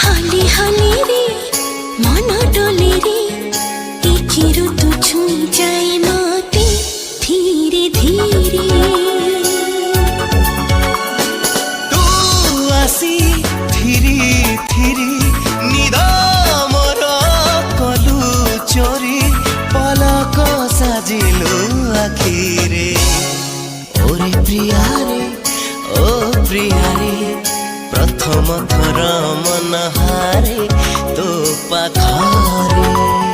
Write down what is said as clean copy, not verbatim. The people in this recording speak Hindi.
हली हली रे मन डोले रे चिरु तू छुई जाए मते धीरे धीरे तू आसी धीरे धीरे निद मोर कलु चोरी पलक साजिलु आखिरे ओरे प्रिया रे ओ प्रिया रे प्रथम थर मन हारे तो पाखरे।